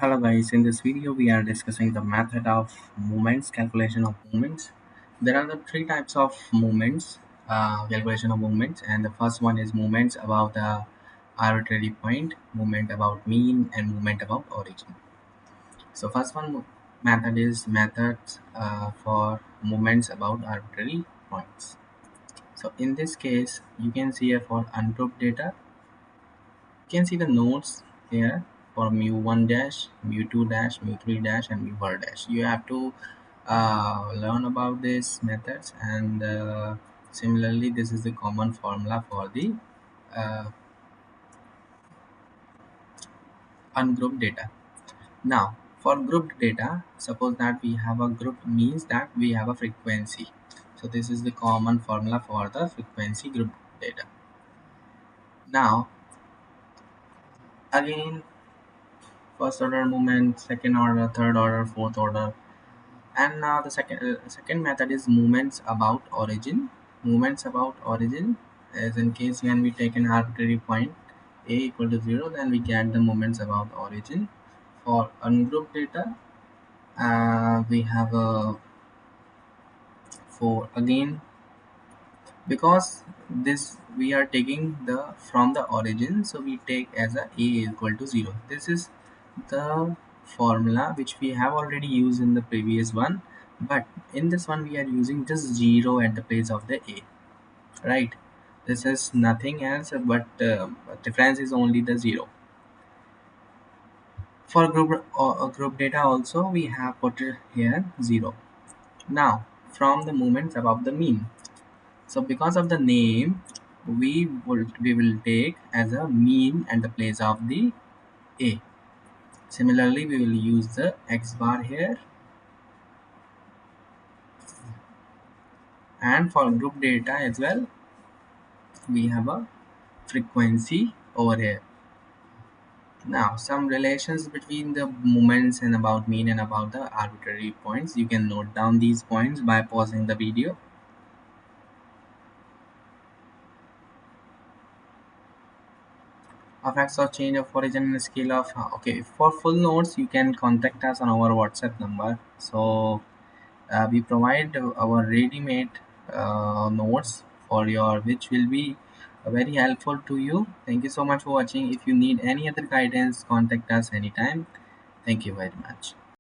Hello guys, in this video we are discussing the method of movements, calculation of movements. There are the three types of movements, calculation of movements, and the first one is movements about the arbitrary point, movement about mean, and movement about origin. So first one method is methods for movements about arbitrary points. So in this case, you can see here for ungrouped data, you can see the nodes here for mu1 dash, mu2 dash, mu3 dash, and mu4 dash. You have to learn about these methods, and similarly this is the common formula for the uh, ungrouped data. Now for grouped data, suppose that we have a group means that we have a frequency. So this is the common formula for the frequency grouped data. Now again, first order movement, second order, third order, fourth order. And now the second method is movements about origin. Movements about origin is in case when we take an arbitrary point a equal to 0, then we get the movements about origin. For ungrouped data, we have a for again, because this we are taking the from the origin, so we take as a equal to 0. This is the formula which we have already used in the previous one, but in this one we are using just 0 at the place of the a, right? This is nothing else, but difference is only the 0. For group data also we have put it here 0. Now from the movements above the mean, so because of the name, we will take as a mean at the place of the a. Similarly, we will use the x bar here, and for group data as well, we have a frequency over here. Now, some relations between the moments and about mean and about the arbitrary points. You can note down these points by pausing the video. Effects of change of origin and scale of okay. For full notes, you can contact us on our WhatsApp number. So we provide our ready-made notes for your, which will be very helpful to you. Thank you so much for watching. If you need any other guidance, contact us anytime. Thank you very much.